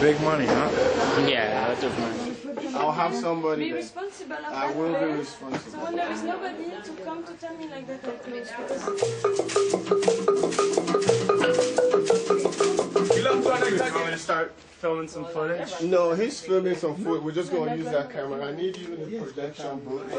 Big money, huh? Yeah, a lot of money. I'll have somebody. Be responsible of I that will be place. responsible. So when there is nobody to come to tell me like that, I close because. He's going to start filming some footage? No, he's filming some footage. We're just going to use that camera. I need you in the production booth.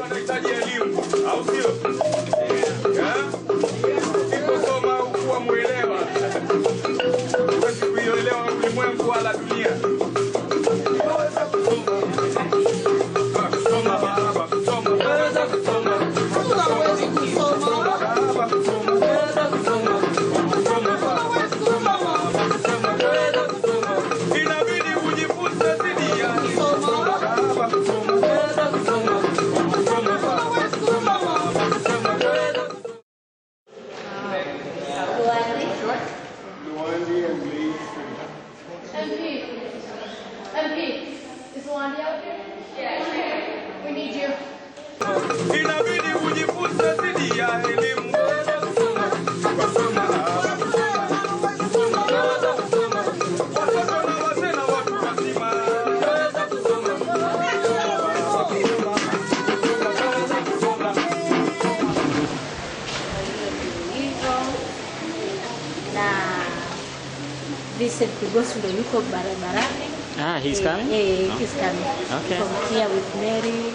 Ah, he's coming? Yeah, he's coming. Okay. From here with Mary.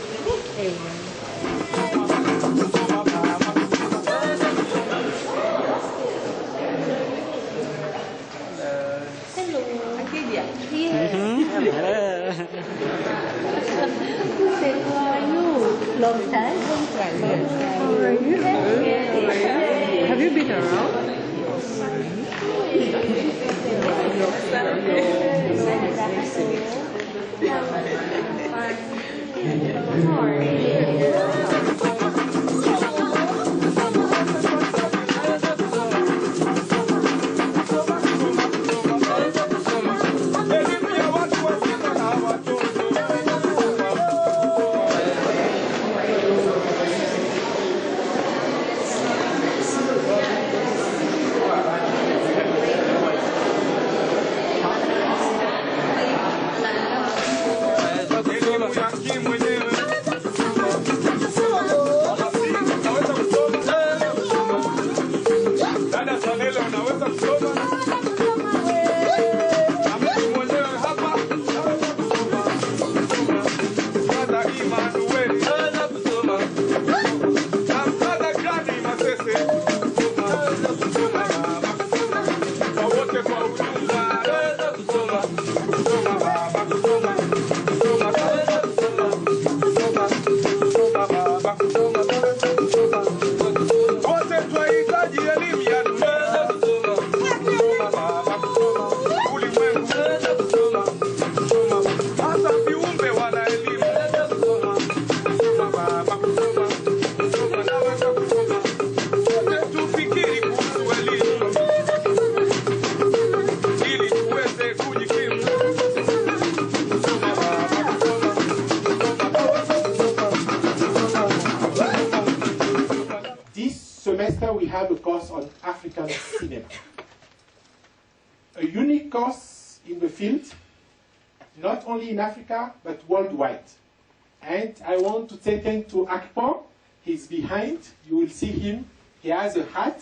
Hello. Acadia. Yes. How are you? Long time? Long time. How are you? Yes. Have you been around? We have a course on African cinema. A unique course in the field, not only in Africa, but worldwide. And I want to take him to Akpo. He's behind. You will see him. He has a hat.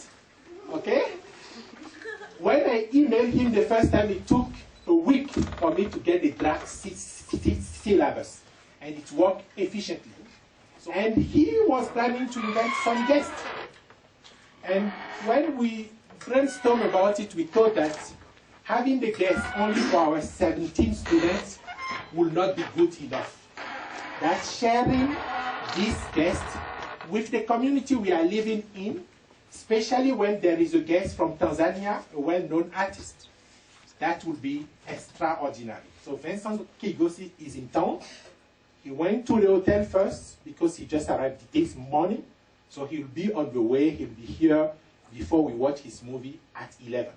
Okay? When I emailed him the first time, it took a week for me to get the draft syllabus. And it worked efficiently. And he was planning to invite some guests. And when we brainstormed about it, we thought that having the guests only for our 17 students will not be good enough. That sharing these guests with the community we are living in, especially when there is a guest from Tanzania, a well-known artist, that would be extraordinary. So Vincent Kigosi is in town. He went to the hotel first because he just arrived this morning. So he'll be on the way, he'll be here before we watch his movie at 11.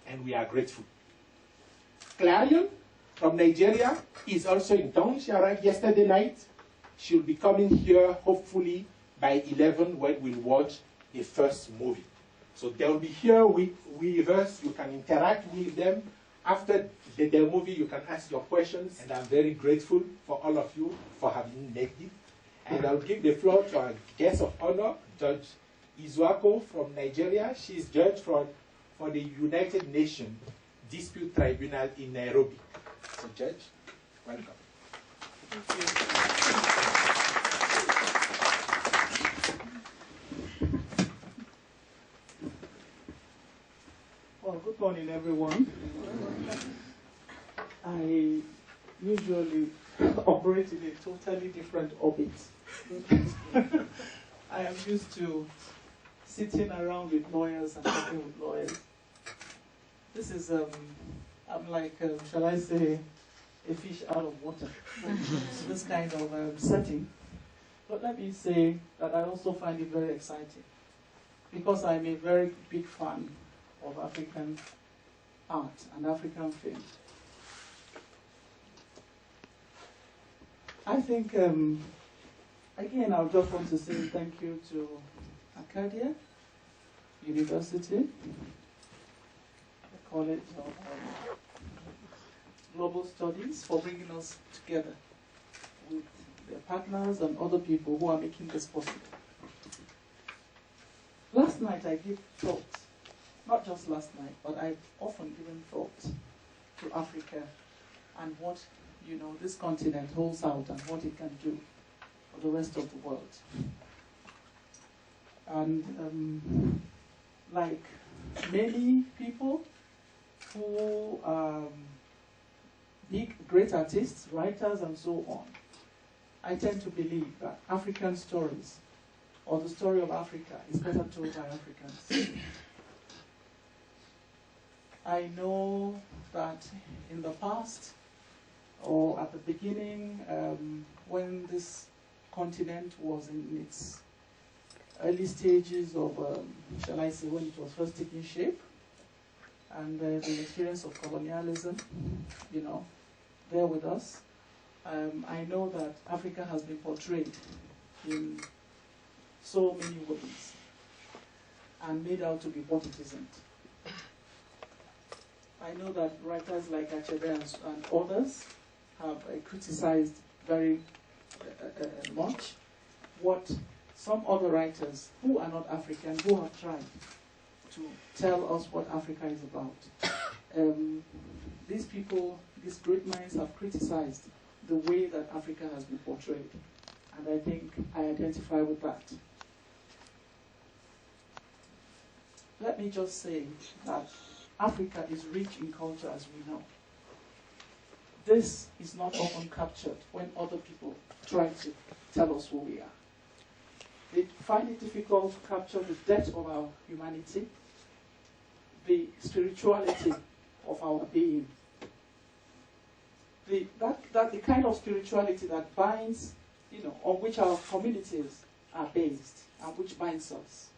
And we are grateful. Clarion, from Nigeria is also in town. She arrived yesterday night. She'll be coming here hopefully by 11 when we'll watch the first movie. So they'll be here with us. You can interact with them. After the movie, you can ask your questions. And I'm very grateful for all of you for having made it. And I'll give the floor to our guest of honor, Judge Izuako from Nigeria. She's judge for the United Nations Dispute Tribunal in Nairobi. So, Judge, welcome. Thank you. Well, good morning, everyone. I usually operate in a totally different orbit. I am used to sitting around with lawyers and talking with lawyers. This is, I'm like, shall I say, a fish out of water. So this kind of setting. But let me say that I also find it very exciting because I'm a very big fan of African art and African film. I think, again, I just want to say thank you to Acadia University, the College of Global Studies, for bringing us together with their partners and other people who are making this possible. Last night I gave thought, not just last night, but I've often given thought to Africa and what, you know, this continent holds out and what it can do for the rest of the world. And like many people who are big, great artists, writers, and so on, I tend to believe that African stories, or the story of Africa, is better told by Africans. I know that in the past, or at the beginning, when this continent was in its early stages of, shall I say, when it was first taking shape, and the experience of colonialism, you know, there with us, I know that Africa has been portrayed in so many ways and made out to be what it isn't. I know that writers like Achebe and others have criticized very much what some other writers who are not African, who have tried to tell us what Africa is about. These people, these great minds have criticized the way that Africa has been portrayed. And I think I identify with that. Let me just say that Africa is rich in culture, as we know. This is not often captured when other people try to tell us who we are. They find it difficult to capture the depth of our humanity, the spirituality of our being, the kind of spirituality that binds, you know, on which our communities are based and which binds us.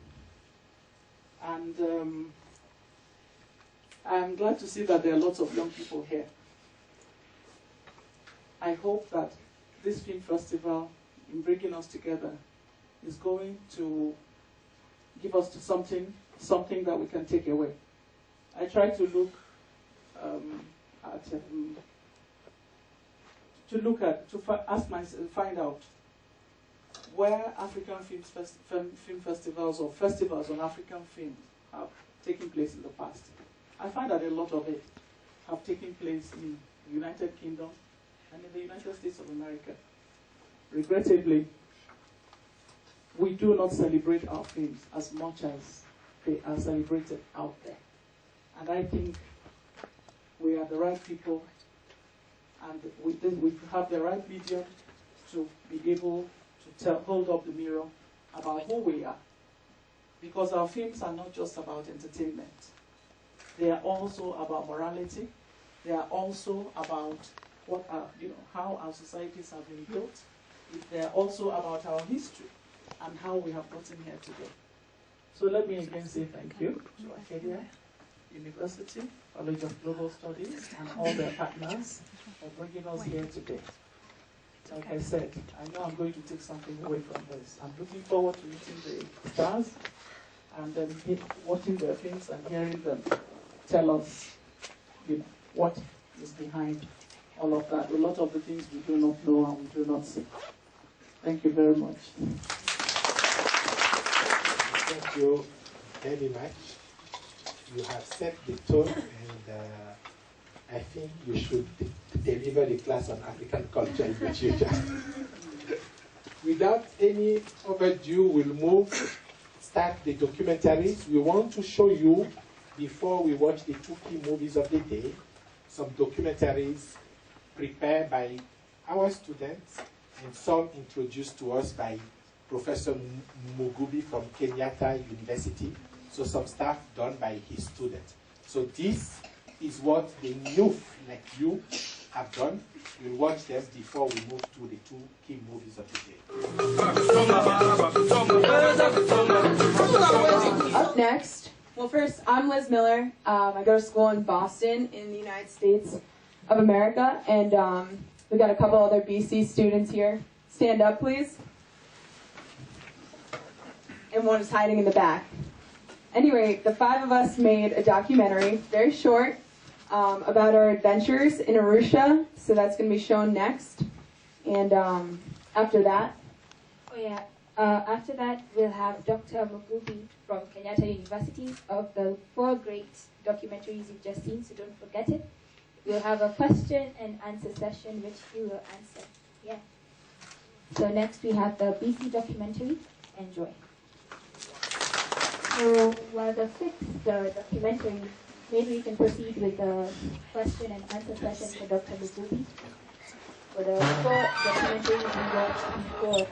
And I'm glad to see that there are lots of young people here. I hope that this film festival, in bringing us together, is going to give us something that we can take away. I try to look find out where African film festivals or festivals on African film have taken place in the past. I find that a lot of it have taken place in the United Kingdom and in the United States of America. Regrettably, we do not celebrate our films as much as they are celebrated out there. And I think we are the right people, and we have the right medium to be able to hold up the mirror about who we are. Because our films are not just about entertainment. They are also about morality. They are also about what are, you know, how our societies have been built. They are also about our history and how we have gotten here today. So let me again say thank you to Acadia University, College of Global Studies, and all their partners for bringing us here today. Like I said, I know I'm going to take something away from this. I'm looking forward to meeting the stars and then watching their films and hearing them tell us, what is behind all of that. A lot of the things we do not know and we do not see. Thank you very much. Thank you very much. You have set the tone, and I think you should deliver the class on African culture in the future. Without any overdue, we'll start the documentaries. We want to show you, before we watch the 2 key movies of the day, some documentaries prepared by our students and some introduced to us by Professor Mugubi from Kenyatta University. So some stuff done by his students. So this is what the youth like you have done. We'll watch them before we move to the 2 key movies of the day. Up next, well first, I'm Liz Miller. I go to school in Boston in the United States of America, and we've got a couple other BC students here. Stand up, please. And one is hiding in the back. Anyway, the 5 of us made a documentary, very short, about our adventures in Arusha. So that's going to be shown next. And after that? After that, we'll have Dr. Mugubi from Kenyatta University of the 4 great documentaries you've just seen, so don't forget it. We'll have a question and answer session, which he will answer. Yeah. So next we have the BC documentary. Enjoy. So while the 6th documentary, maybe we can proceed with the question and answer session for Dr. Mugubi. For the 4 documentaries we watched before.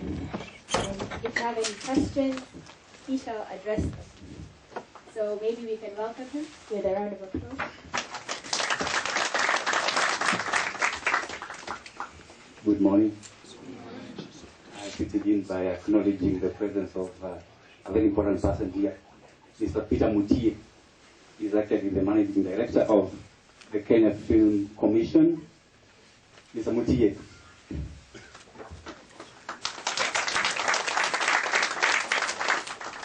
And if you have any questions, he shall address them. So maybe we can welcome him with a round of applause. Good morning. I should begin by acknowledging the presence of a very important person here. Mr. Peter Mutie is actually the managing director of the Kenya Film Commission. Mr. Mutie.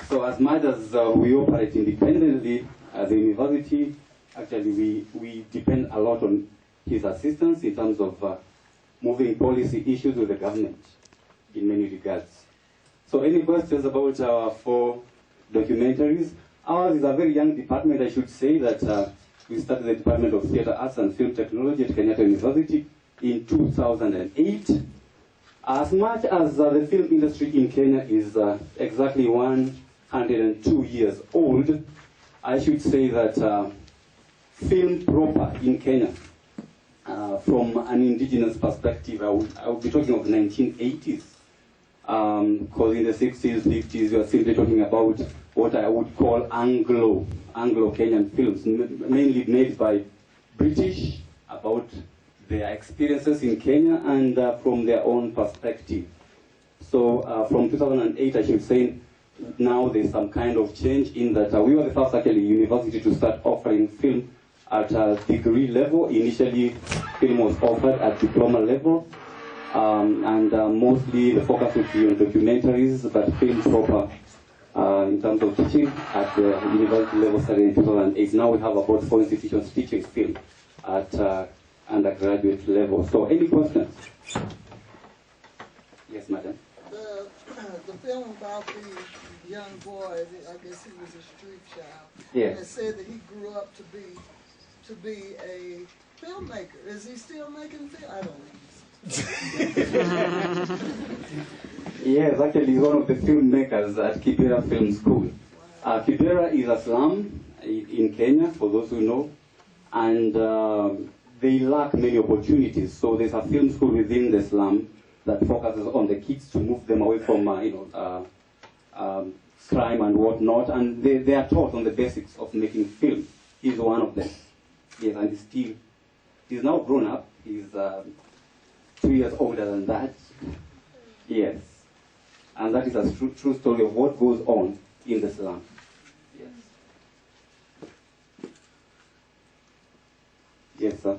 So as much as we operate independently as a university, actually we depend a lot on his assistance in terms of moving policy issues with the government in many regards. So any questions about our 4 documentaries? Ours is a very young department. I should say that we started the Department of Theatre Arts and Film Technology at Kenyatta University in 2008. As much as the film industry in Kenya is exactly 102 years old, I should say that film proper in Kenya, from an indigenous perspective, I would be talking of 1980s. Because in the 60s, 50s, we are simply talking about what I would call Anglo-Kenyan films, mainly made by British, about their experiences in Kenya and from their own perspective. So from 2008, I should say, now there's some kind of change in that we were the first actually university to start offering film at a degree level. Initially, film was offered at diploma level. And mostly the focus would be on documentaries, but film proper in terms of teaching at the university level started in 2008. Now we have about 4 institutions teaching film at undergraduate level. So any questions? Yes, madam. The film about the young boy, I guess he was a street child. Yeah. And it said that he grew up to be a filmmaker. Is he still making film? I don't know. Yes, actually he's one of the filmmakers at Kibera Film School. Kibera is a slum in Kenya, for those who know, and they lack many opportunities. So there's a film school within the slum that focuses on the kids to move them away from crime and whatnot, and they are taught on the basics of making film. He's one of them. Yes, and he's now grown up. He's 2 years older than that. Yes. And that is a true story of what goes on in the slum. Yes. Yes, sir.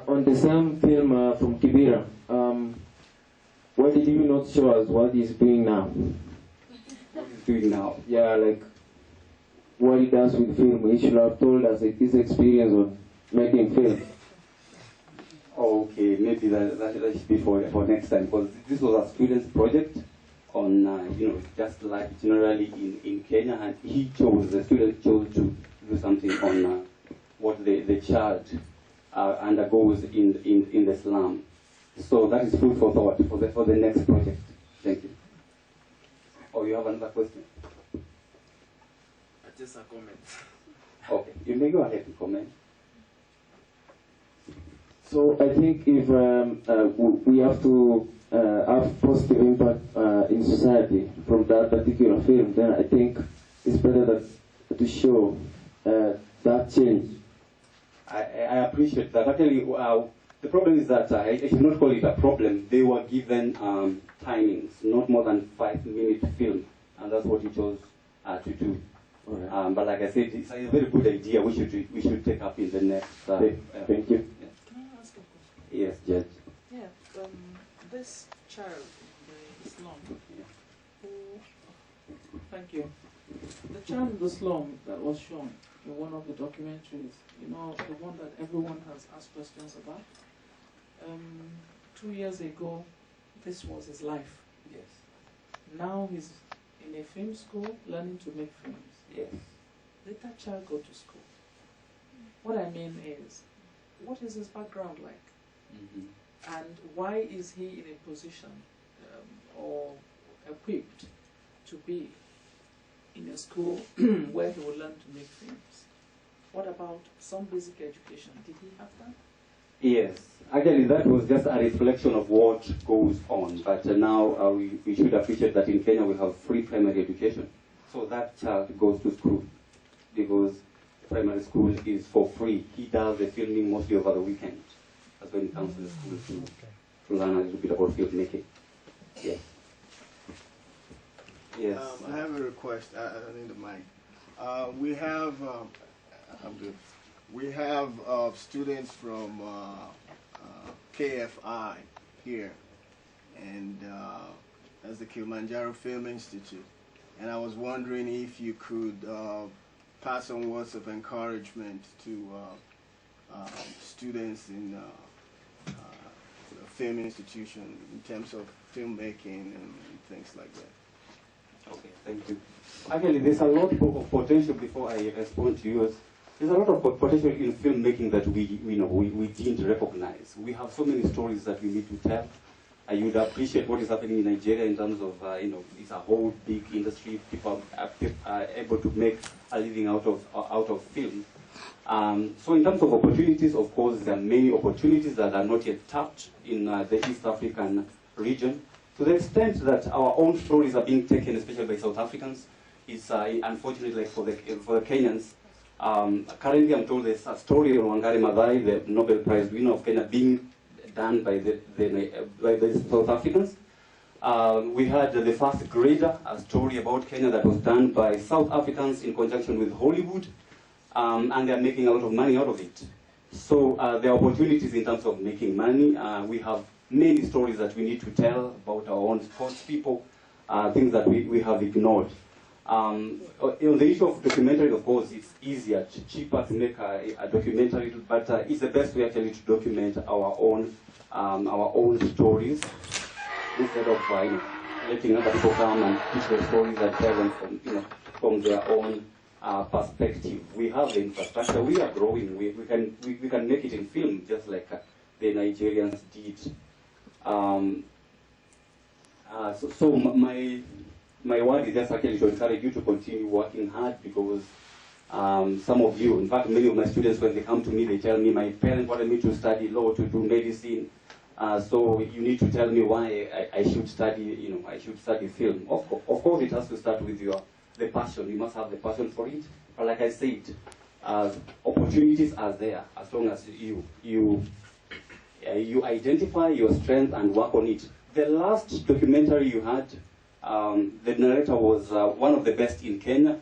On the same film from Kibera, why did you not show us what he's doing now? What he's doing now? Yeah, like what he does with film. He should have told us his experience on making film. Okay, maybe that should be for next time, because this was a student's project on, just like generally in Kenya, and the student chose to do something on what the child undergoes in the slum. So that is food for thought for the next project. Thank you. Oh, you have another question? Just a comment. Okay, you may go ahead and comment. So I think if we have to have positive impact in society from that particular film, then I think it's better to show that change. I appreciate that. Actually, the problem is that I should not call it a problem. They were given timings, not more than 5-minute film, and that's what he chose to do. Right. But like I said, it's a very good idea. We should take up in the next. Thank you. Can I ask a question? Yes, Judge. Yeah, this child in the slum, thank you. The child in the slum that was shown in one of the documentaries, the one that everyone has asked questions about. 2 years ago, this was his life. Yes. Now he's in a film school learning to make films. Yes. Let that child go to school. What I mean is, what is his background like? Mm-hmm. And why is he in a position or equipped to be in a school where he will learn to make films? What about some basic education? Did he have that? Yes. Actually, that was just a reflection of what goes on. But now we should appreciate that in Kenya we have free primary education. So that child goes to school because primary school is for free. He does the filming mostly over the weekend. That's when he comes to the school to learn a little bit about filmmaking. Yes. Yes. I have a request. I need the mic. We have, I'm good. We have students from KFI here, and that's the Kilimanjaro Film Institute. And I was wondering if you could pass on words of encouragement to students in the film institution in terms of filmmaking and things like that. Okay, thank you. Actually, there's a lot of potential before I respond to yours. There's a lot of potential in filmmaking that we didn't recognize. We have so many stories that we need to tell. You would appreciate what is happening in Nigeria in terms of, it's a whole big industry. People are able to make a living out of film. So in terms of opportunities, of course, there are many opportunities that are not yet tapped in the East African region. To the extent that our own stories are being taken, especially by South Africans, it's unfortunate, like for the Kenyans. Currently, I'm told there's a story on Wangari Maathai, the Nobel Prize winner of Kenya, being done by the South Africans. We had the first grader, a story about Kenya that was done by South Africans in conjunction with Hollywood, and they're making a lot of money out of it. So there are opportunities in terms of making money. We have many stories that we need to tell about our own sports people, things that we have ignored. On the issue of documentaries, of course, it's easier, cheaper to make a documentary, but it's the best way actually to document our own stories instead of letting other people come and teach the stories and tell them from their own perspective. We have the infrastructure. We are growing. We can make it in film, just like the Nigerians did. So my word is just actually to encourage you to continue working hard, because some of you, in fact, many of my students, when they come to me, they tell me, my parents wanted me to study law, to do medicine, so you need to tell me why I should study, I should study film. Of course, it has to start with the passion. You must have the passion for it. But like I said, opportunities are there as long as you identify your strength and work on it. The last documentary you had, the narrator was one of the best in Kenya,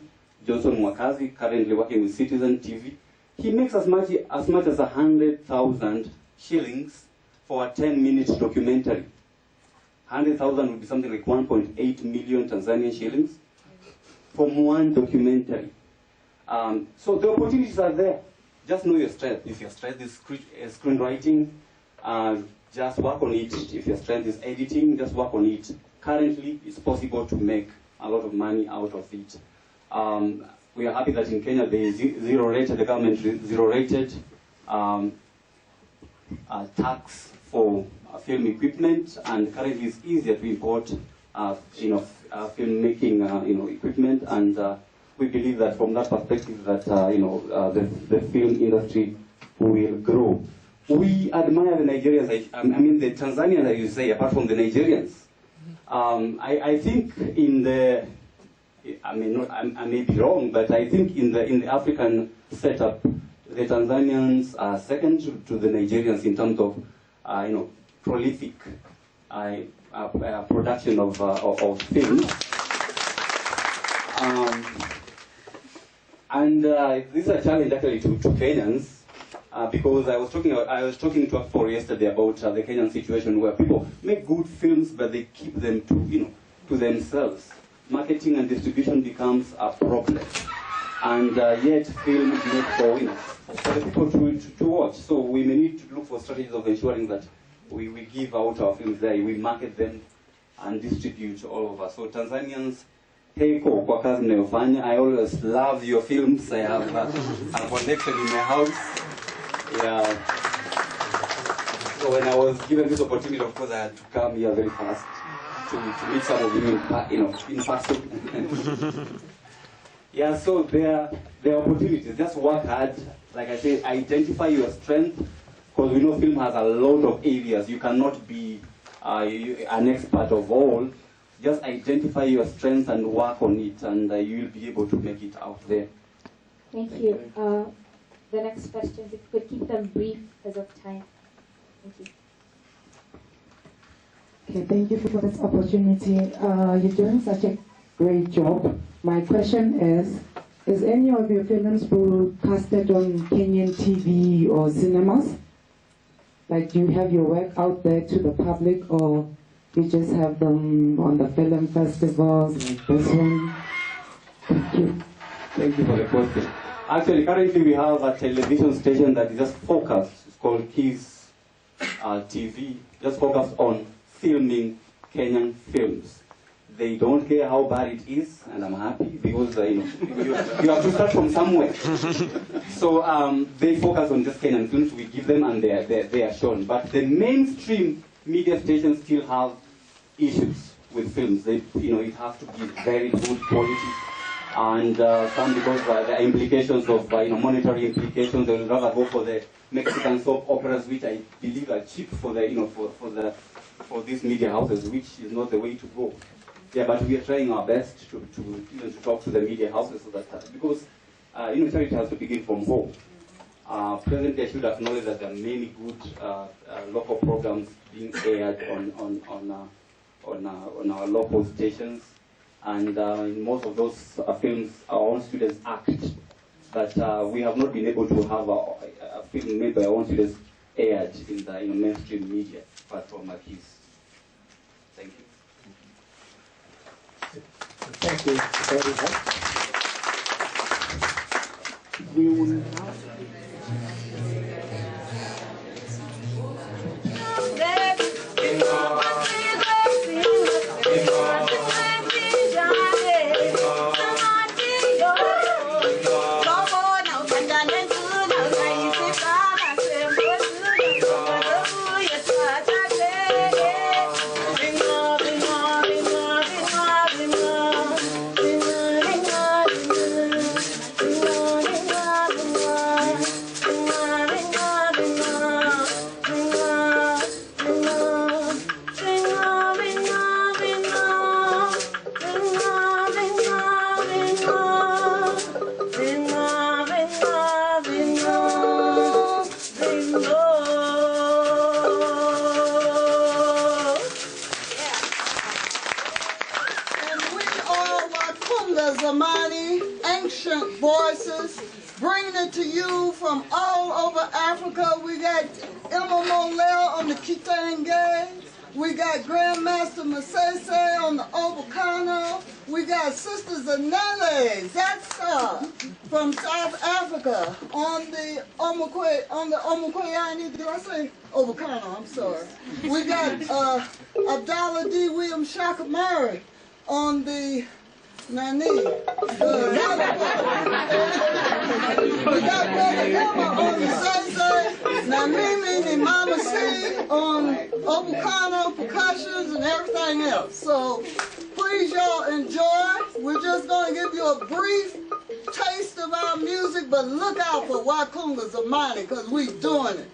Johnson Mwakazi, currently working with Citizen TV. He makes as much as 100,000 shillings for a 10-minute documentary. 100,000 would be something like 1.8 million Tanzanian shillings from one documentary. So the opportunities are there. Just know your strength. If your strength is screenwriting, just work on it. If your strength is editing, just work on it. Currently, it's possible to make a lot of money out of it. We are happy that in Kenya there is the government zero-rated tax for film equipment, and currently it's easier to import, filmmaking, equipment, and we believe that from that perspective that the film industry will grow. We admire the Nigerians. I mean the Tanzanians, as you say, apart from the Nigerians. I think in the, I may be wrong, but I think in the African setup, the Tanzanians are second to the Nigerians in terms of, prolific production of films. And this is a challenge actually to Kenyans, because I was talking to Akfor yesterday about the Kenyan situation where people make good films, but they keep them to themselves. Marketing and distribution becomes a problem, and yet film is not for the people to watch. So we may need to look for strategies of ensuring that we give out our films there, we market them and distribute all over. So Tanzanians, heko kwa kazi mnayofanya. I always love your films. I have a collection in my house. Yeah. So when I was given this opportunity, of course, I had to come here very fast to meet some of you in person. Yeah, so there are opportunities. Just work hard. Like I said, identify your strength, because we know film has a lot of areas. You cannot be an expert of all. Just identify your strengths and work on it, and you'll be able to make it out there. Thank you. The next questions, if you could keep them brief as of time. Thank you. Okay, thank you for this opportunity. You're doing such a great job. My question is any of your films broadcasted on Kenyan TV or cinemas? Like, do you have your work out there to the public, or you just have them on the film festivals like this one? Thank you. Thank you for the question. Actually, currently we have a television station that is just focused. It's called Kiss TV. Just focused on filming Kenyan films. They don't care how bad it is, and I'm happy because you have to start from somewhere. So they focus on just Kenyan films. We give them, and they are shown. But the mainstream media stations still have issues with films. It has to be very good quality, and some because there are implications of monetary implications. They will rather go for the Mexican soap operas, which I believe are cheap for for these media houses, which is not the way to go. Yeah, but we are trying our best to talk to the media houses so that because charity has to begin from home. Presently, I should acknowledge that there are many good local programs being aired on our local stations, and in most of those films, our own students act. But we have not been able to have a film made by our own students aired in the mainstream media, apart from Kiss. Thank you. Thank you very much. We will now. Africa, we got Emma Molel on the Kitenge. We got Grandmaster Masese on the Obokano. We got Sisters Anele, that's from South Africa on the Omokweyani. Did I say Obokano? I'm sorry. We got Abdallah D. Williams Shakamari on the Nani. We got Brother Emma on the Sese, Namimi and Mama C on Obokano percussions and everything else. So please y'all enjoy. We're just going to give you a brief taste of our music, but look out for Wakunga Zamani because we doing it.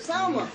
Summer.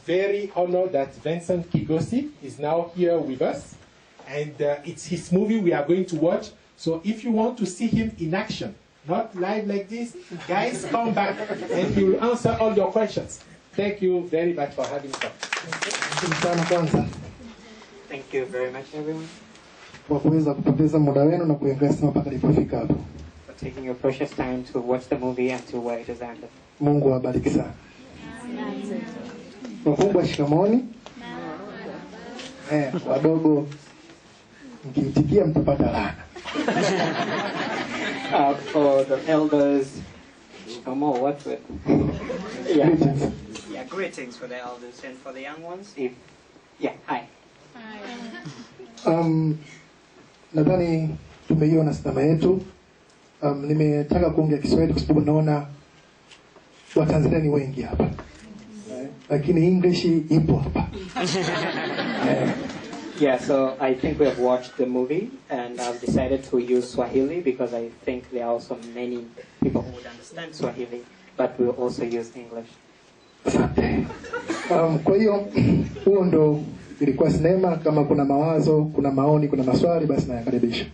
Very honored that Vincent Kigosi is now here with us, and it's his movie we are going to watch. So if you want to see him in action, not live like this, guys, come back and he will answer all your questions. Thank you very much for having come. Thank you very much, everyone, kwa kuweza kupoteza muda wenu na kuinvest mpaka nilipofika hapo. for taking your precious time to watch the movie and to where it is ended. Mungu awabariki sana. Wakubwa shikamoni. Wadogo mkiitikia mtapata laana. For the elders, shikamo, what with? Yeah. Greetings. Yeah, greetings for the elders, and for the young ones. Hi. Nadhani tumeiona sinema yetu. Nimetaka kuongea Kiswahili kwa sababu naona Watanzania ni wengi hapa, lakini English ipo hapa. Yeah, so I think we have watched the movie, and I've decided to use Swahili because I think there are also many people who would understand Swahili, but we'll also use English. Kwa hiyo huo ndo ilikuwa sinema. Kama kuna mawazo, kuna maoni, kuna maswali, basi nayakaribisha.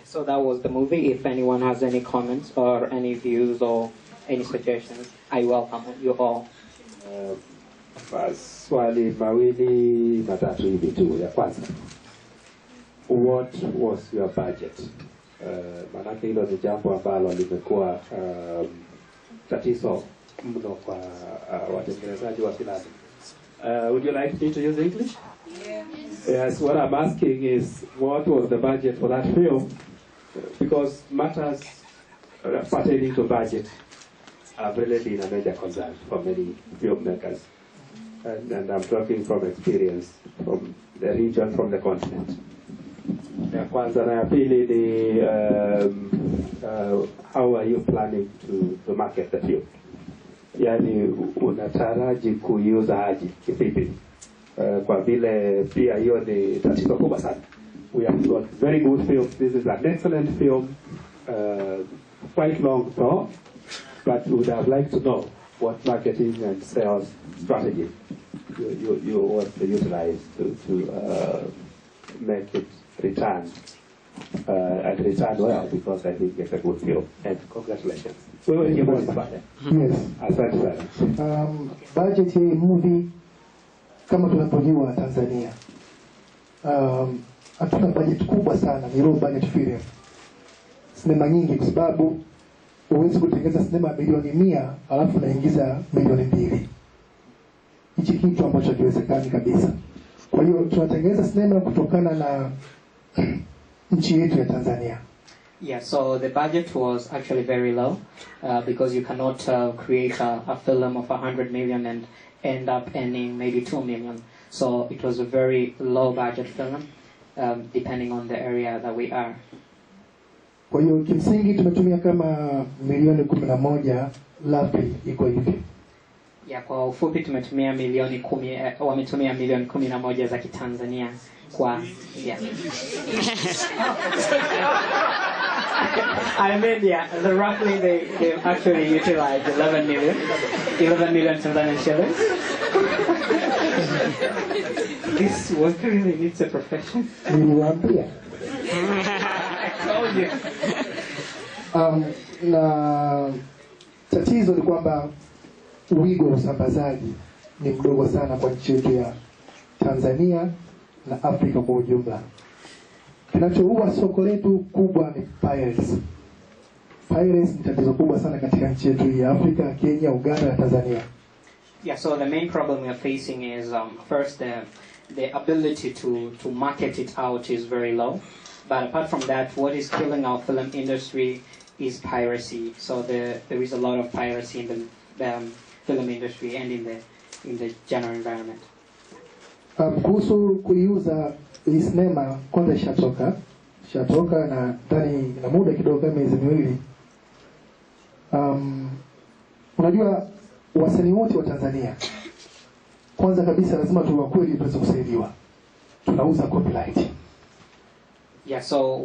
So that was the movie. If anyone has any comments or any views or any suggestions, I welcome you all. Swali mawili matatu hivi tu. Ya kwanza, what was your budget? Manake hilo ni jambo ambalo limekuwa tatizo mno kwa watengenezaji wa filamu. Would you like me to use English? Yes, what I'm asking is, what was the budget for that film? Because matters pertaining to budget have really been a major concern for many filmmakers. And I'm talking from experience, from the region, from the continent. Ya kwanza na ya pili ni, how are you planning to market the film? Yani unataraji kuiuza aje kivipi? Kwa vile pia hiyo ni tatizo kubwa sana. We have got very good films. This is an excellent film, quite long though, but we would have liked to know what marketing and sales strategy you want to utilize to make it return and return well, because I think it's a good film. And congratulations. Yes. Asante sana. Budget ya movie kama tunapojua Tanzania, hatuna budget kubwa sana, ni low budget film. Sinema nyingi kwa sababu huwezi kutengeneza sinema milioni 100 alafu unaingiza milioni 2. Hichi kitu ambacho hakiwezekani kabisa. Kwa hiyo tunatengeneza sinema kutokana na nchi yetu ya Tanzania. Yeah, so the budget was actually very low because you cannot create a film of 100 million and end up earning maybe 2 million. So it was a very low budget film, depending on the area that we are. Kwa hiyo kimsingi tumetumia kama milioni 11, roughly iko hivi. Yeah, kwa ufupi tumetumia milioni 10, wametumia milioni 11 za Kitanzania kwa, yeah. I mean, yeah, roughly they actually utilized 11 million Tanzanian shillings. This work really needs a profession. Niliwaambia. I told you. Na tatizo ni kwamba wigo wa usambazaji ni mdogo sana kwa nchi yetu ya Tanzania na Afrika kwa ujumla. Kinachoua soko letu kubwa ni pirates. Pirates ni tatizo kubwa sana katika nchi yetu ya Afrika, Kenya, Uganda na Tanzania. Yeah, so the main problem we are facing is first the ability to market it out is very low. But apart from that, what is killing our film industry is piracy. So there is a lot of piracy in the film industry and in the general environment. Kuhusu kuiuza hii sinema, kwanza ishatoka na ndani na muda kidogo kama miezi 2. Unajua wasanii wote wa Tanzania, kwanza kabisa lazima tuwe kweli tuweze kusaidiwa. Tunauza copyright. Yeah, so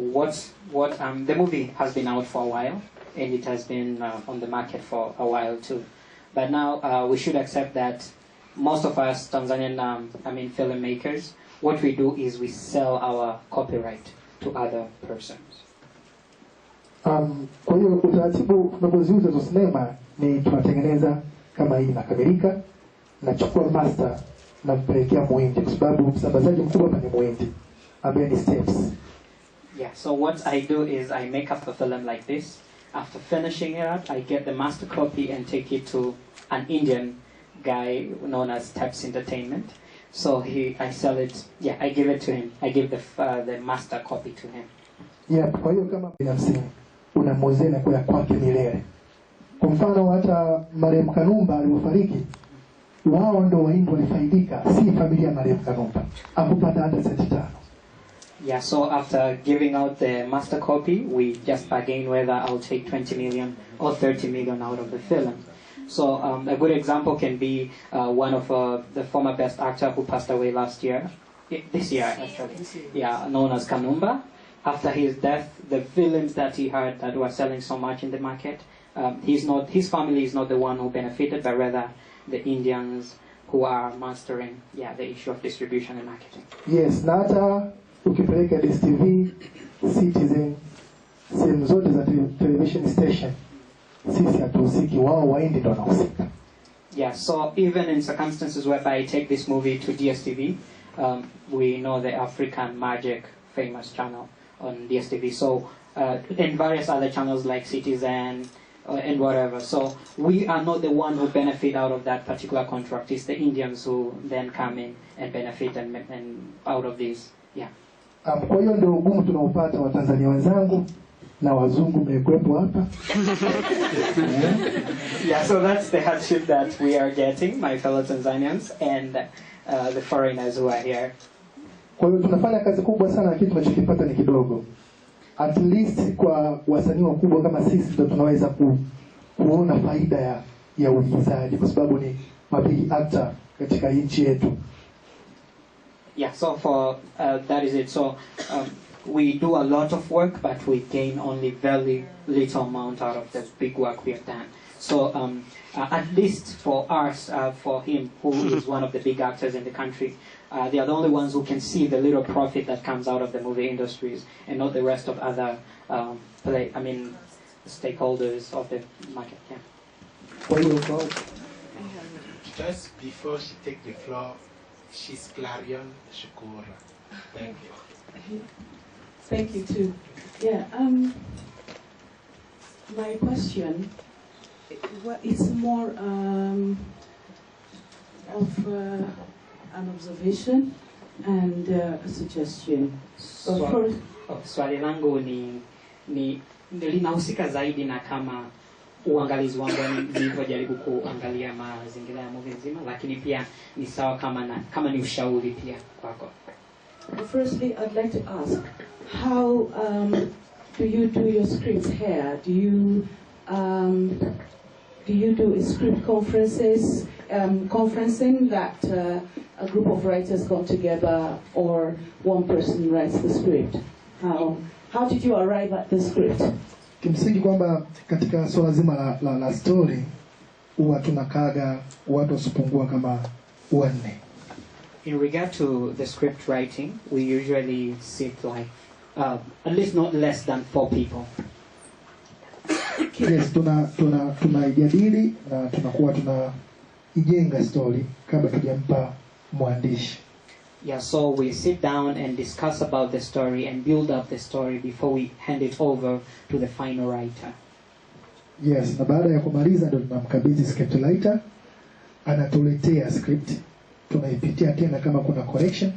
the movie has been out for a while, and it has been on the market for a while too. But now we should accept that most of us Tanzanian, filmmakers, what we do is we sell our copyright to other persons. Kwa hiyo utaratibu tunapoziuza hizo sinema ni tunatengeneza kama hii inakamilika, nachukua master na mpelekea Muhindi kwa sababu msambazaji mkubwa hapa ni Muhindi ambaye ni steps. Yeah, so what I do is I make up a film like this. After finishing it up, I get the master copy and take it to an Indian guy known as Steps Entertainment. So I sell it. Yeah, I give it to him. I give the master copy to him. Yeah, kwa hiyo kama binafsi unamwozea na kwa kwake milele. Kwa mfano hata marehemu Kanumba alipofariki, wao ndo Wahindi walifaidika, si familia ya marehemu Kanumba. Hakupata hata senti 5. Yeah, so after giving out the master copy, we just bargain whether I'll take 20 million or 30 million out of the film. So a good example can be one of the former best actor who passed away this year actually. Yeah, known as Kanumba. After his death, the films that he had that were selling so much in the market, his family is not the one who benefited, but rather the Indians who are mastering the issue of distribution and marketing. Yes, na hata ukipeleka DSTV, Citizen, sehemu zote za television station, sisi hatuhusiki, wao Wahindi ndio wanahusika. Yeah, so even in circumstances whereby I take this movie to DSTV, we know the African Magic famous channel on DSTV. So and various other channels like Citizen and whatever. So we are not the one who benefit out of that particular contract. It's the Indians who then come in and benefit and out of this. Yeah. Kwa hiyo ndio ugumu tunaopata wa Tanzania wenzangu na wazungu mlikuwepo hapa. Yeah, so that's the hardship that we are getting, my fellow Tanzanians and the foreigners who are here. Kwa hiyo tunafanya kazi kubwa sana, lakini tunachokipata ni kidogo. At least kwa wasanii wakubwa kama sisi ndio tunaweza kuona faida ya uigizaji kwa sababu ni mabig actor katika nchi yetu. Yeah, so for that is it. So we do a lot of work, but we gain only very little amount out of the big work we have done. So at least for us, for him, who is one of the big actors in the country, they are the only ones who can see the little profit that comes out of the movie industries, and not the rest of other stakeholders of the market. Yeah. Just before she takes the floor, she's Clarion Shukura. Thank you. Thank you too. Yeah. My question, it's more of an observation and a suggestion. Swali langu ni linahusika zaidi na kama uangalizi wangu nilivyojaribu kuangalia mazingira ya movie nzima, lakini pia ni sawa kama ni ushauri pia kwako. Firstly, I'd like to ask, how do you do your scripts here? Do you do script conferences, conferencing that a group of writers come together, or one person writes the script? How did you arrive at the script? Kimsingi kwamba katika swala zima la story huwa tunakaga watu wasipungua kama 4. In regard to the script writing, we usually sit like at least not less than 4 people. Yes, tunaijadili na tunakuwa tunaijenga story kabla tujampa mwandishi. Yeah, so we sit down and discuss about the story and build up the story before we hand it over to the final writer. Yes, na baada ya kumaliza ndio tunamkabidhi script writer, anatuletea script, tunaipitia tena kama kuna correction,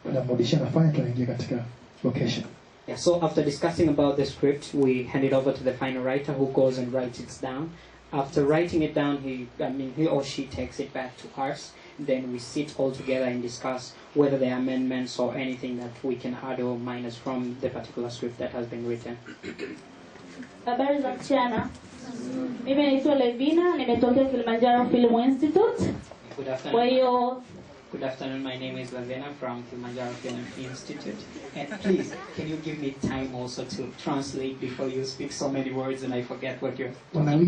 tunamrudishia nafanya, tunaingia katika location. Yeah, so after discussing about the script, we hand it over to the final writer who goes and writes it down. After writing it down, he or she takes it back to us. Then we sit all together and discuss whether there are amendments or anything that we can add or minus from the particular script that has been written. Habari za mchana. Mimi naitwa Levina, nimetokea Kilimanjaro Film Institute. Good afternoon. Kwa hiyo Good afternoon, my name is Levina from Kilimanjaro Film Institute. And please, can you give me time also to translate before you speak so many words and I forget what you're Okay.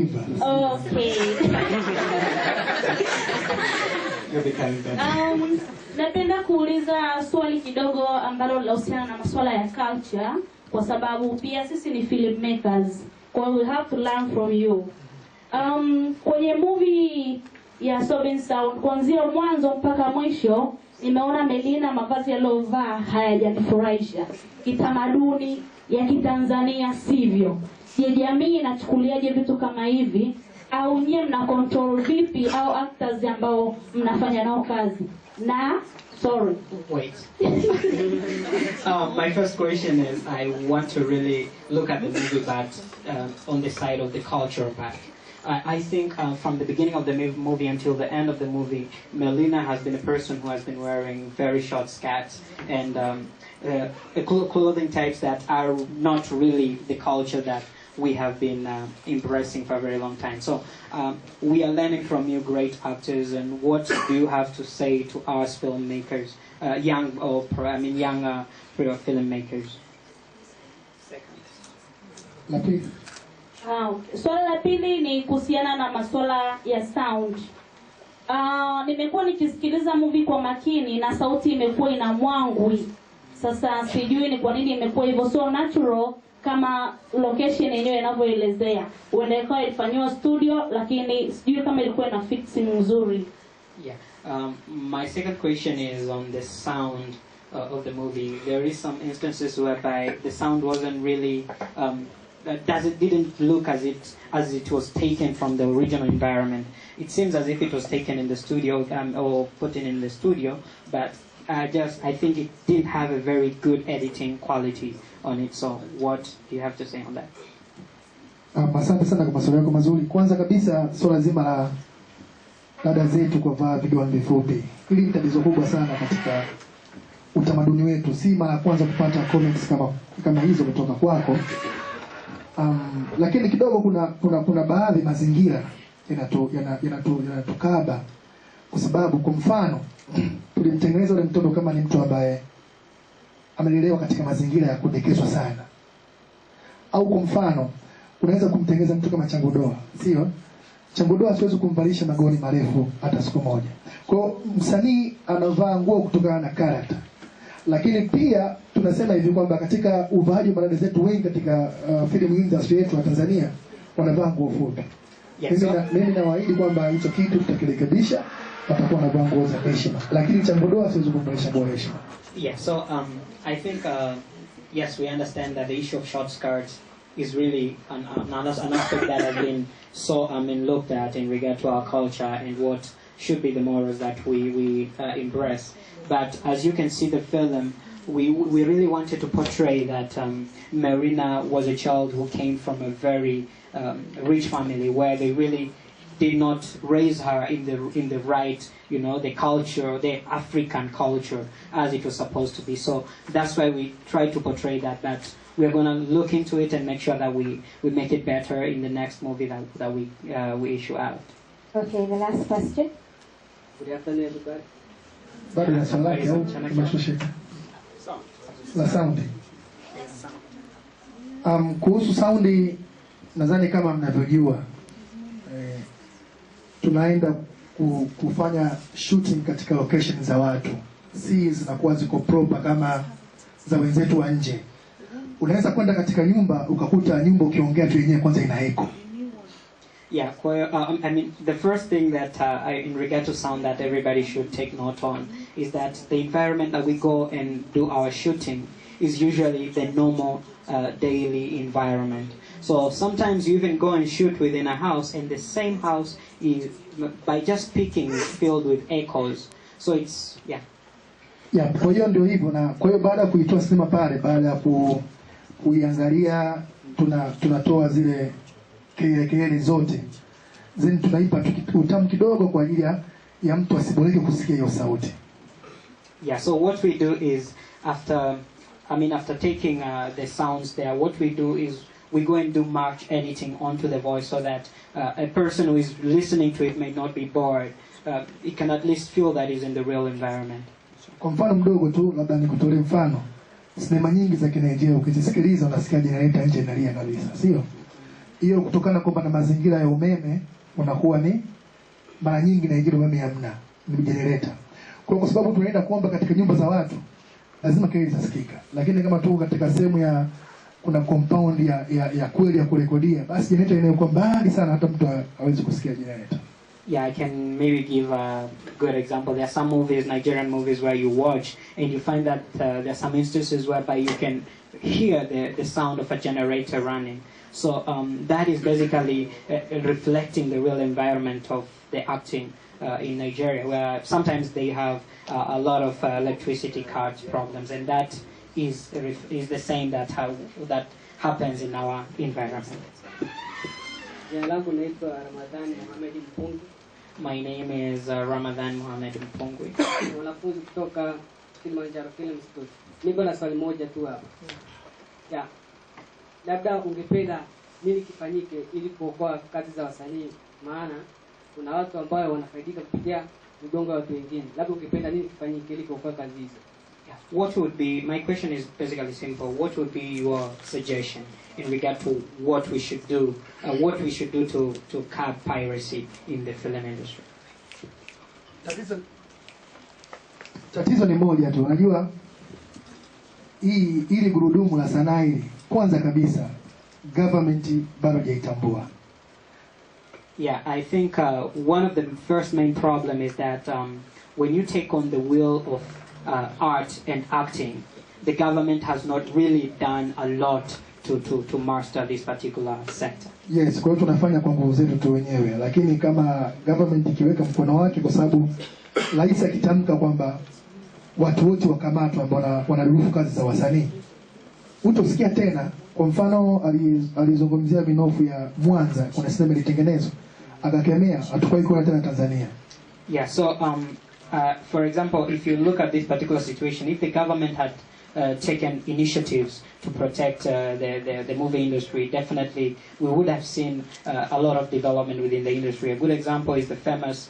You'll be coming back. Napenda kuuliza swali kidogo ambalo linahusiana na masuala ya culture, kwa sababu pia sisi ni filmmakers. Kwa hiyo we have to learn from you. Kwenye movie ya Sobbing Sound, kuanzia mwanzo mpaka mwisho, nimeona Melina mavazi aliyovaa hayajanifurahisha. Kitamaduni ya Kitanzania sivyo. Je, jamii inachukuliaje vitu kama hivi? Au nyie mna control vipi au actors ambao mnafanya nao kazi? Sorry. Wait. My first question is, I want to really look at the movie, but on the side of the culture back. I think from the beginning of the movie until the end of the movie, Melina has been a person who has been wearing very short skirts and clothing types that are not really the culture that we have been embracing for a very long time. So we are learning from you, great actors, and what do you have to say to us filmmakers, young filmmakers? Swala la pili ni kuhusiana na masuala ya sound. Nimekuwa nikisikiliza movie kwa makini na sauti imekuwa ina mwangwi. Sasa sijui ni kwa nini imekuwa hivyo, so natural kama location yenyewe inavyoelezea. Huenda ikawa ilifanywa studio lakini sijui kama ilikuwa ina fixing nzuri. Yeah. My second question is on the sound of the movie. There is some instances whereby the sound wasn't really didn't look as it was taken from the original environment. It seems as if it was taken in the studio or put in the studio, but I think it didn't have a very good editing quality on it. So what do you have to say on that? Asante sana kwa maswali yako mazuri. Kwanza kabisa swala zima la dada zetu kuvaa vigauni vifupi. Hili ni tatizo kubwa sana katika utamaduni wetu. Si mara kwanza kupata comments kama hizo kutoka kwako. Lakini kidogo kuna baadhi mazingira yanatukaba, kwa sababu kwa mfano tulimtengeneza yule mtoto kama ni mtu ambaye amelelewa katika mazingira ya kudekezwa sana, au kwa mfano unaweza kumtengeneza mtu kama changudoa, sio? Changudoa siwezi kumvalisha magoni marefu hata siku moja. Kwa msanii anavaa nguo kutokana na character. Lakini pia tunasema hivi kwamba katika uvaaji wa dada zetu wengi katika film industry yetu ya Tanzania wanavaa nguo fupi. Yes, mimi nawaahidi kwamba hicho kitu tutakirekebisha, watakuwa wanavaa nguo za heshima. Lakini changudoa siwezi kumvalisha nguo heshima. Yeah, so I think yes, we understand that the issue of short skirts is really an aspect that has been so looked at in regard to our culture and what should be the morals that we embrace. But as you can see the film, we really wanted to portray that Marina was a child who came from a very rich family where they really did not raise her in the right, the culture, the African culture as it was supposed to be. So that's why we try to portray that we're going to look into it and make sure that we make it better in the next movie that we issue out. Okay, the last question. Good afternoon, everybody. Bado na swali lake au umeshushika? La sound. Kuhusu sound nadhani kama mnavyojua tunaenda kufanya shooting katika location za watu. Si zinakuwa ziko proper kama za wenzetu wa nje. Unaweza kwenda katika nyumba ukakuta nyumba ukiongea tu yenyewe kwanza ina echo. Yeah, the first thing that in regard to sound that everybody should take note on is that the environment that we go and do our shooting is usually the normal daily environment. So sometimes you even go and shoot within a house, and the same house is, by just speaking, is filled with echoes. So it's, yeah. Yeah, kwa hiyo ndio hivyo, na kwa hiyo baada ya kuitoa sinema pale, baada ya kuiangalia, tunatoa zile kelele zote. Then tunaipa utamu kidogo kwa ajili ya mtu asiboleke kusikia hiyo sauti. Yeah, so what we do is after taking the sounds there, what we do is we go and do much editing onto the voice so that a person who is listening to it may not be bored. It can at least feel that is in the real environment. Kwa mfano mdogo tu, labda nikutolee mfano. Sinema nyingi za Kinigeria ukizisikiliza unasikia generator nje inalia kabisa, sio? Hiyo kutokana kwamba na mazingira ya umeme unakuwa ni mara nyingi Nigeria umeme hamna, ni generator. Kwa sababu tunaenda kuomba katika nyumba za watu lazima kelele zisikika. Lakini kama tu katika sehemu ya kuna compound ya kweli ya kurekodia, basi generator inayokuwa mbali sana hata mtu hawezi kusikia generator. Yeah, I can maybe give a good example. There are some movies, Nigerian movies, where you watch and you find that there are some instances whereby you can hear the sound of a generator running. So that is basically reflecting the real environment of the acting in Nigeria, where sometimes they have a lot of electricity cards problems, and that is the same that happens in our environment. My name is Ramadhan Mohamed Mpongwe. Wanafunzi kutoka Kilimanjaro Film Studio. Niko na swali moja tu hapa. Yeah. Labda ungependa nini kifanyike ili kuokoa kazi za wasanii, maana kuna watu ambao wanafaidika kupitia migongo ya watu wengine. Labda ungependa nini kifanyike ili kuokoa kazi hizo? What would be, my question is basically simple, what would be your suggestion in regard to what we should do, to curb piracy in the film industry? Tatizo ni moja tu, unajua ili gurudumu la sanaa hili, kwanza kabisa government bado haijatambua. Yeah, I think one of the first main problem is that when you take on the wheel of art and acting, the government has not really done a lot to master this particular sector. Yes, kwa hiyo tunafanya kwa nguvu zetu tu wenyewe, lakini kama government ikiweka mkono wake, kwa sababu rais akitamka kwamba watu wote wakamatwa ambao wanaruhusu kazi za wasanii, utosikia tena. Kwa mfano alizungumzia minofu ya Mwanza, kuna sinema ilitengenezwa akakemea, hatukai kuona tena Tanzania. Yeah, so for example, if you look at this particular situation, if the government had taken initiatives to protect the movie industry, definitely we would have seen a lot of development within the industry. A good example is the famous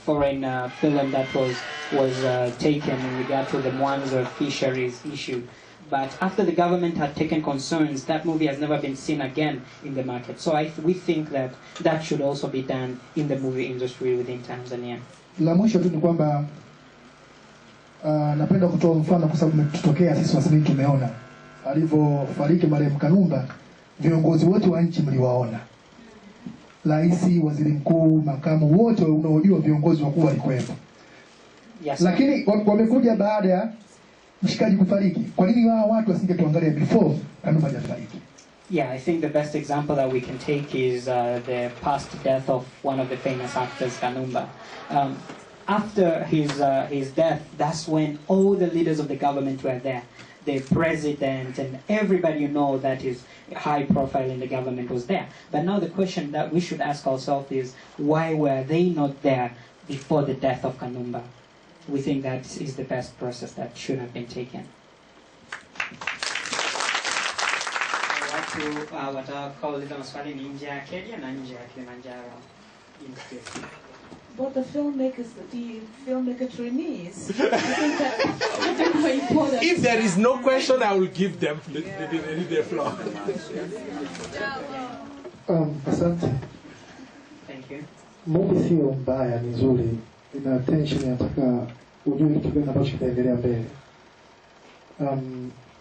foreign film that was taken in regard to the Mwanza fisheries issue. But after the government had taken concerns, that movie has never been seen again in the market. So we think that that should also be done in the movie industry within Tanzania. La mwisho tu ni kwamba napenda kutoa mfano kwa sababu tumetokea sisi wasanii, tumeona alivyofariki marehemu Kanumba, viongozi wote wa nchi mliwaona. Rais, waziri mkuu, makamu, wote unaojua viongozi wakuu walikuwepo. Yes. Lakini wamekuja baada ya mshikaji kufariki. Kwa nini wao watu wasingetuangalia before Kanumba hajafariki? Yeah, I think the best example that we can take is the past death of one of the famous actors, Kanumba. After his death, that's when all the leaders of the government were there. The president and everybody you know that is high profile in the government was there. But now the question that we should ask ourselves is, why were they not there before the death of Kanumba? We think that is the best process that should have been taken. Watu watakaouliza maswali ni nje ya Kenya na nje ya Kilimanjaro. But the filmmaker trainees, I think that's more important. If there is no question, I will give them the floor. Asante. Thank you. Movie sio mbaya, ni nzuri. Ina tension, nataka ujue kitu gani ambacho kitaendelea mbele.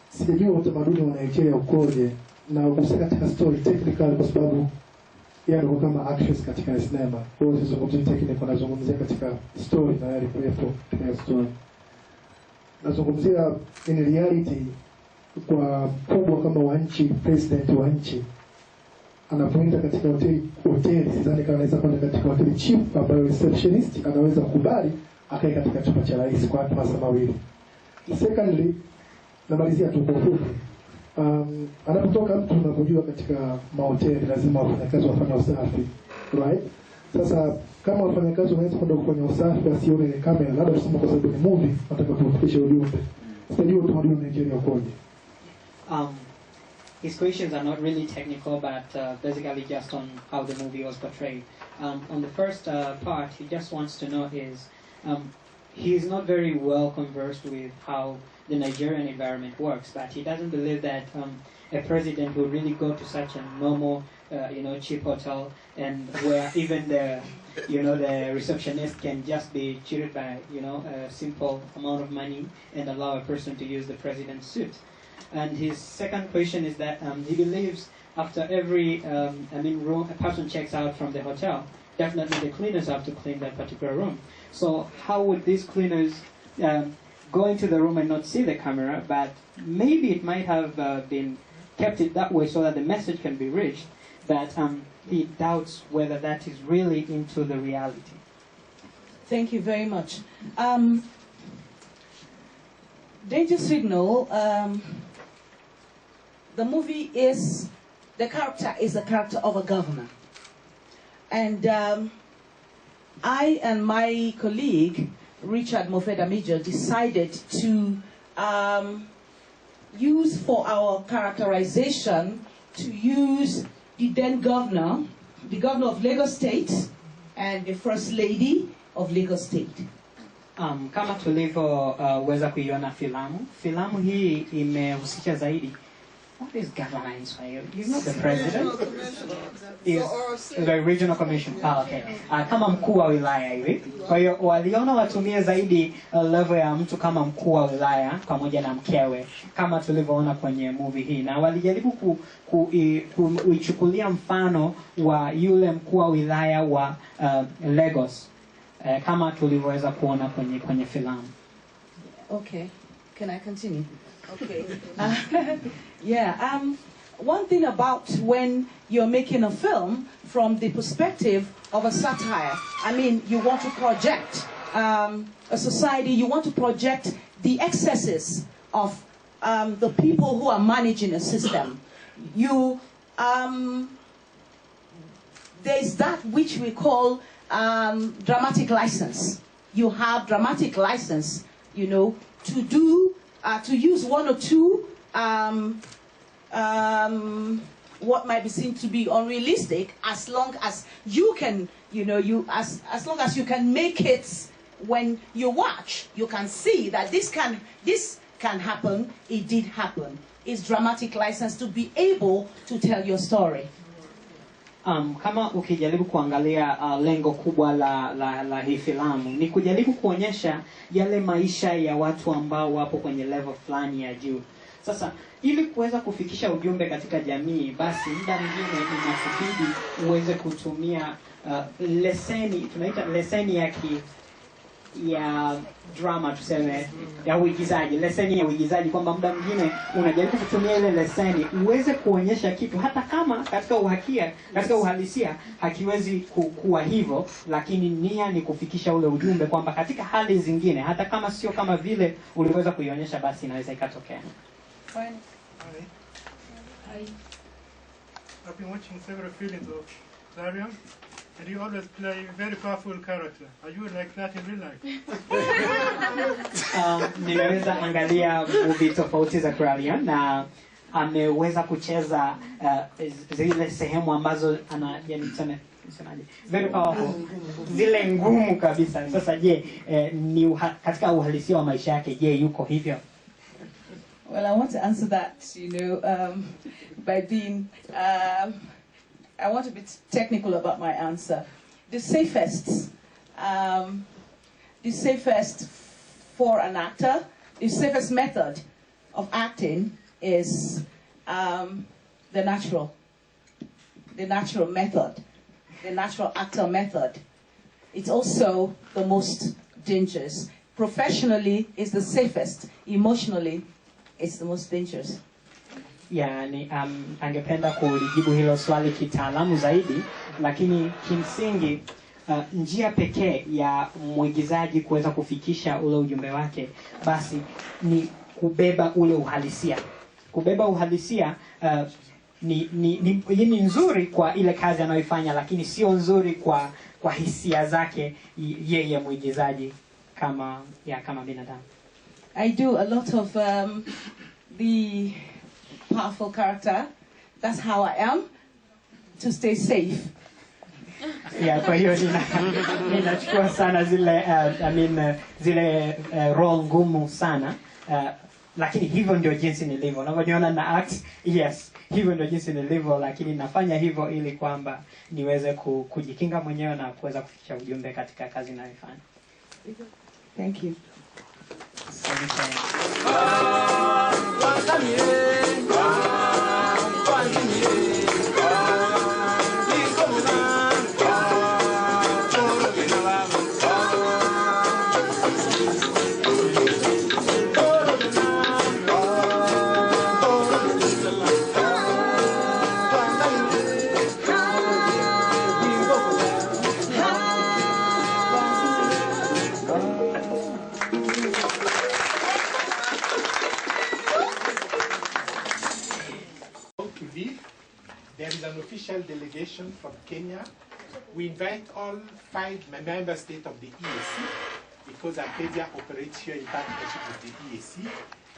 Sijajua utamaduni wa Nigeria ukoje na kuhusika katika story technical, kwa sababu yeye alikuwa kama actress katika sinema. Kwa hiyo sizungumzia technical, nazungumzia katika story na yale kuwepo katika story. Nazungumzia in reality kwa kubwa kama wa nchi, president wa nchi anapoenda katika hoteli, sidhani kama anaweza kwenda katika hoteli cheap ambayo receptionist anaweza kukubali akae katika chumba cha rais kwa masaa mawili. Secondly, namalizia tu kwa ufupi. Anapotoka mtu unapojua katika mahoteli lazima wafanyakazi wafanye usafi, right? Sasa kama wafanyakazi wanaweza kwenda kufanya usafi wasione ile kamera, labda tuseme kwa sababu ni movie, nataka tufikishe ujumbe. Sijui utamaduni wa Nigeria ukoje. His questions are not really technical, but basically just on how the movie was portrayed. On the first part, he just wants to know is he is not very well conversed with how the Nigerian environment works, but he doesn't believe that a president will really go to such a normal, cheap hotel, and where even the receptionist can just be cheated by, a simple amount of money and allow a person to use the president's suit. And his second question is that he believes after every room a person checks out from the hotel, definitely the cleaners have to clean that particular room. So how would these cleaners go into the room and not see the camera, but maybe it might have been kept it that way so that the message can be reached, but he doubts whether that is really into the reality. Thank you very much. Danger Signal, the movie the character is the character of a governor. And I and my colleague, Richard Mofedamijo, decided to use for our characterization to use the then governor, the governor of Lagos State, and the first lady of Lagos State. Kama tulivyoweza kuiona filamu hii imehusisha zaidi. What is governor in Swahili? He's not the president. Is the regional commission. Okay. Kama mkuu wa wilaya hivi. Kwa hiyo waliona watumie zaidi level ya mtu kama mkuu wa wilaya pamoja na mkewe kama tulivyoona kwenye movie hii, na walijaribu kuichukulia mfano wa yule mkuu wa wilaya wa Lagos kama tulivyoweza kuona kwenye filamu. Okay. Can I continue? Okay. Yeah. One thing about when you're making a film from the perspective of a satire, I mean, you want to project a society, you want to project the excesses of the people who are managing a system. There's that which we call dramatic license. You have dramatic license, you know, to use one or two what might be seen to be unrealistic, as long as you can, you know, as long as you can make it when you watch, you can see that this can happen. It did happen. It's dramatic license to be able to tell your story. Kama ukijaribu kuangalia lengo kubwa la hii filamu ni kujaribu kuonyesha yale maisha ya watu ambao wapo kwenye level fulani ya juu. Sasa ili kuweza kufikisha ujumbe katika jamii, basi muda mwingine inakubidi uweze kutumia leseni, tunaita leseni ya drama, tuseme ya uigizaji, leseni ya uigizaji, kwamba muda mwingine unajaribu kutumia ile leseni uweze kuonyesha kitu hata kama katika uhalisia hakiwezi kuwa hivyo, lakini nia ni kufikisha ule ujumbe kwamba katika hali zingine hata kama sio kama vile uliweza kuionyesha, basi inaweza ikatokea. Hi. I've been watching several films of Darian, and you always play a very powerful character. Are you like that in real life? Nimeweza angalia movie tofauti za Darian na ameweza kucheza zile sehemu ambazo nisemaje, very powerful, zile ngumu kabisa. Sasa je, ni katika uhalisia wa maisha yake, je yuko hivyo? Well, I want to answer that, you know, by being, I want to be technical about my answer. The safest for an actor, the safest method of acting is the natural method, the natural actor method. It's also the most dangerous. Professionally, it's the safest. Emotionally, it's the most dangerous. Yani, angependa kulijibu hilo swali kitaalamu zaidi, lakini kimsingi njia pekee ya mwigizaji kuweza kufikisha ule ujumbe wake basi ni kubeba ule uhalisia. Kubeba uhalisia ni nzuri kwa ile kazi anayoifanya, lakini sio nzuri kwa hisia zake yeye mwigizaji kama binadamu. I do a lot of the powerful character. That's how I am, to stay safe. Yeah, kwa hiyo ninachukua sana zile role ngumu sana, lakini hivyo ndio jinsi nilivyo. Unavyoniona na act, yes, hivyo ndio jinsi nilivyo, lakini nafanya hivyo ili kwamba niweze kujikinga mwenyewe na kuweza kufikisha ujumbe katika kazi ninayofanya. Thank you. There is an official delegation from Kenya. We invite all 5 member states of the EAC because Arcadia operates here in partnership with the EAC.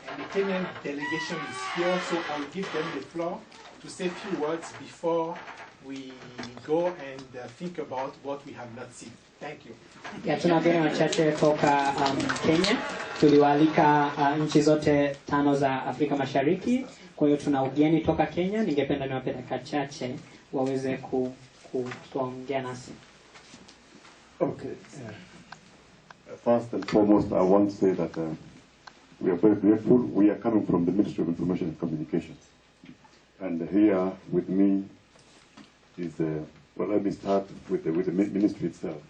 And the Kenyan delegation is here, so I'll give them the floor to say a few words before we go and think about what we have not seen. Thank you. Ya, tuna wageni wachache toka Kenya. Tuliwaalika nchi zote 5 za Afrika Mashariki. Kwa hiyo tuna ugeni toka Kenya. Ningependa niwape dakika chache waweze kuongea nasi. Okay. First and foremost, I want to say that we are very grateful. We are coming from the Ministry of Information and Communications. And here with me is, well, let me start with the ministry itself.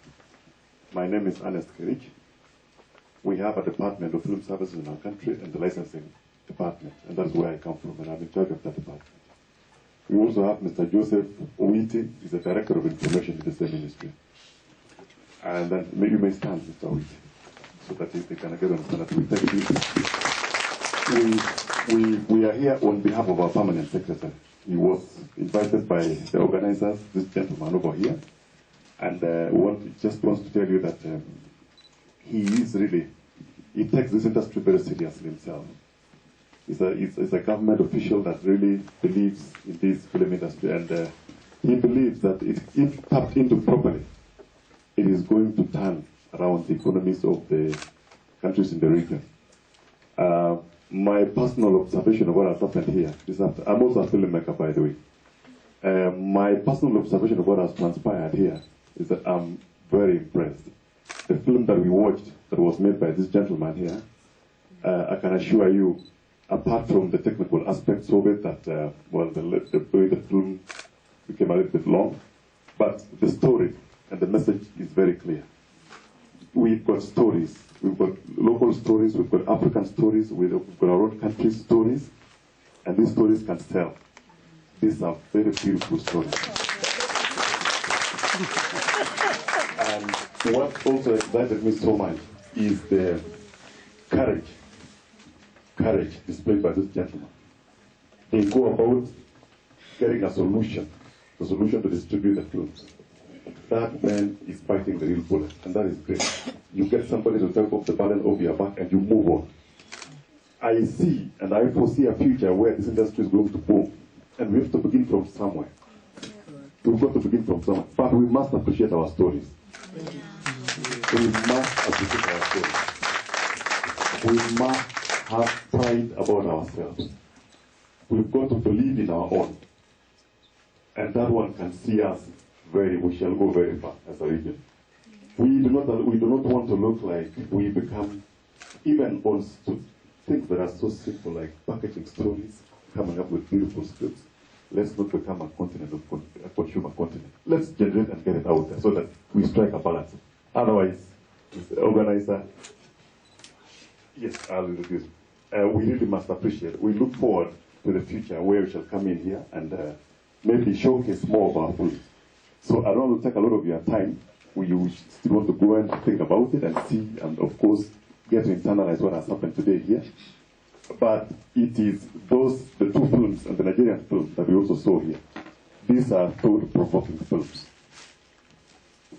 My name is Ernest Kerich. We have a Department of Film Services in our country and the licensing department, and that's where I come from, and I'm in charge of that department. We also have Mr. Joseph Owiti, he's the Director of Information in the same ministry. And then you may stand, Mr. Owiti, so that they can get understand that we thank you. We are here on behalf of our permanent secretary. He was invited by the organizers, this gentleman over here, and just wants to tell you that he takes this industry very seriously himself. He's a government official that really believes in this film industry, and he believes that if tapped into properly, it is going to turn around the economies of the countries in the region. My personal observation of what has happened here is that I'm also a filmmaker, by the way. My personal observation of what has transpired here is that I'm very impressed. The film that we watched that was made by this gentleman here, I can assure you, apart from the technical aspects of it, that, well, the way the film became a little bit long, but the story and the message is very clear. We've got stories. We've got local stories, we've got African stories, we've got our own country's stories, and these stories can sell. These are very beautiful stories. And what also excited me so much is the courage displayed by this gentleman. They go about getting a solution to distribute the films. That man is fighting the real bullet, and that is great. You get somebody to take off the burden off your back and you move on. I see and I foresee a future where this industry is going to boom, and we have to begin from somewhere. We've got to begin from somewhere, but we must appreciate our stories. We must appreciate our stories. We must have pride about ourselves. We've got to believe in our own, and that one can see us we shall go very far as a region. We do not want to look like we become, even on things that are so simple like packaging stories, coming up with beautiful scripts. Let's not become a consumer continent. Let's generate and get it out there so that we strike a balance. Otherwise, the organizer, yes, I'll introduce. We really must appreciate. We look forward to the future where we shall come in here and maybe showcase more of our films. So I don't want to take a lot of your time. We still want to go and think about it and see, and of course, get to internalize what has happened today here. But it is the two films and the Nigerian film that we also saw here. These are thought-provoking films.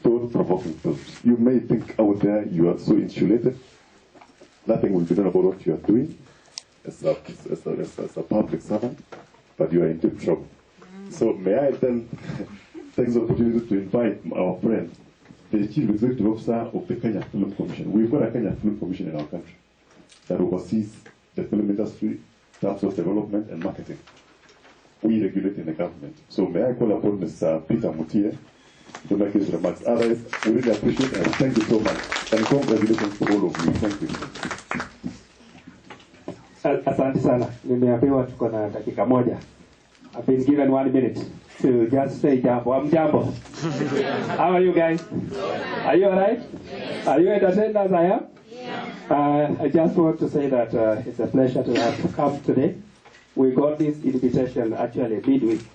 Thought-provoking films. You may think out there you are so insulated, nothing will be done about what you are doing as a public servant, but you are in deep trouble. So may I then take the opportunity to invite our friend, the Chief Executive Officer of the Kenya Film Commission. We've got a Kenya Film Commission in our country that oversees the film industry in terms of development and marketing. We regulate in the government. So may I call upon Mr. Peter Mutie to make his remarks. Otherwise, we really appreciate it and thank you so much. And congratulations to all of you. Thank you. Asante sana. Nimeambiwa tuko na dakika moja. I've been given 1 minute to just say jambo. I'm jambo. How are you guys? Are you alright? Are you entertained as I am? I just want to say that it's a pleasure to have come today. We got this invitation actually midweek,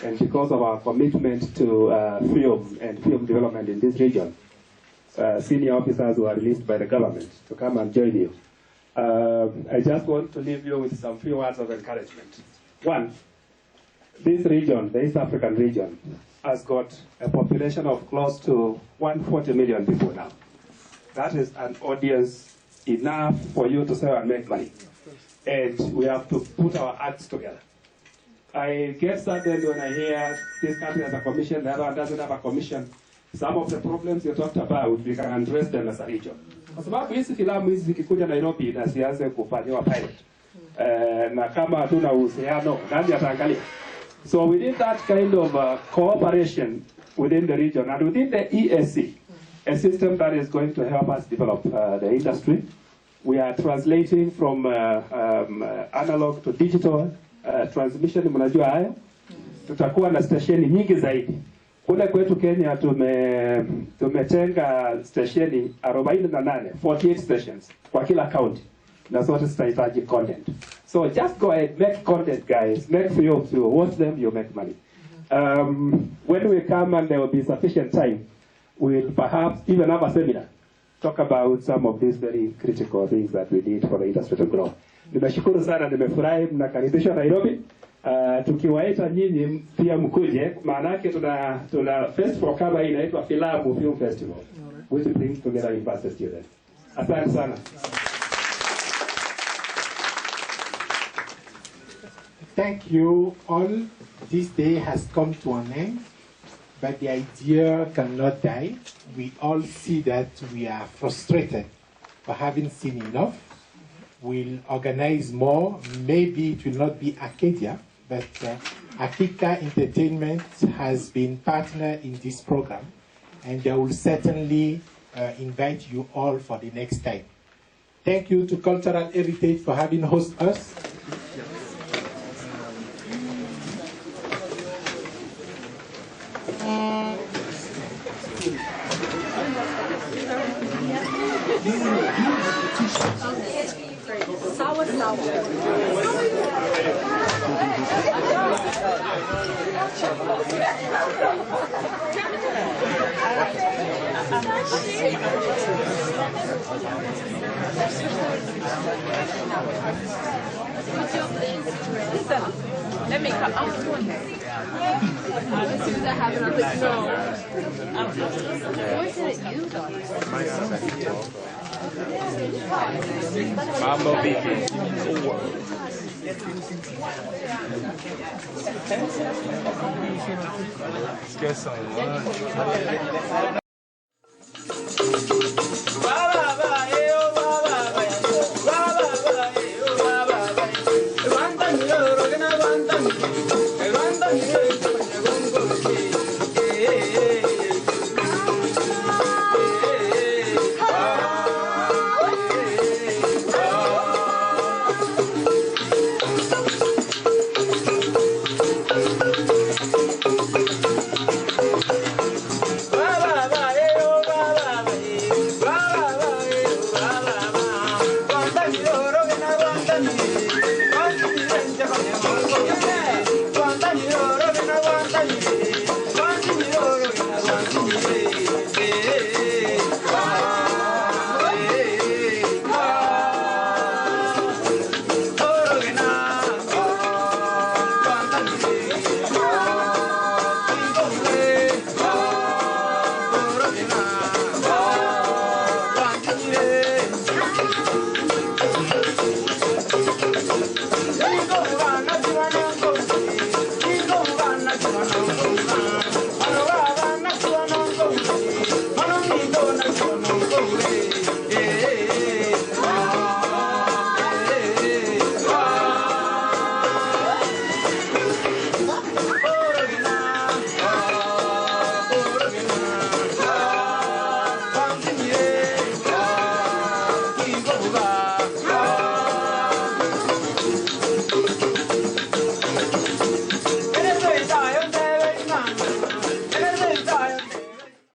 and because of our commitment to film and film development in this region, senior officers were released by the government to come and join you. I just want to leave you with some few words of encouragement. One, this region, the East African region, has got a population of close to 140 million people now. That is an audience enough for you to sell and make money. And we have to put our acts together. I get saddened when I hear this country has a commission, the other one doesn't have a commission. Some of the problems you talked about, we can address them as a region. Kwa sababu hizi filamu hizi zikikuja Nairobi na sianze kufanyiwa pilot. Na kama hatuna uhusiano, nani ataangalia? So we need that kind of cooperation within the region and within the ESC, a system that is going to help us develop the industry. We are translating from analog to digital transmission, mnajua hayo. Tutakuwa na stesheni nyingi zaidi. Kule kwetu Kenya tumetenga stesheni 48, 48 stations kwa kila county. Na zote zitahitaji content. So just go ahead, make content, guys. Make films, you watch them, you make money. When we come and there will be sufficient time, we'll perhaps even have a seminar. Talk about some of these very critical things that we need for the industry to grow. Nimeshukuru sana, nimefurahi mnakaribishwa Nairobi. Tukiwaita nyinyi pia mkuje, maanake tuna festival kama hii inaitwa Filamu Film Festival, which brings together university students. Asante sana. Thank you all. This day has come to an end, but the idea cannot die. We all see that we are frustrated for having seen enough. We'll organize more. Maybe it will not be Acadia, but Akika Entertainment has been partner in this program, and they will certainly invite you all for the next time. Thank you to Cultural Heritage for having hosted us. Sour. Let me come. As soon as I have it, I'll let you know. Where's it you? Mambo vipi? Let's get some lunch.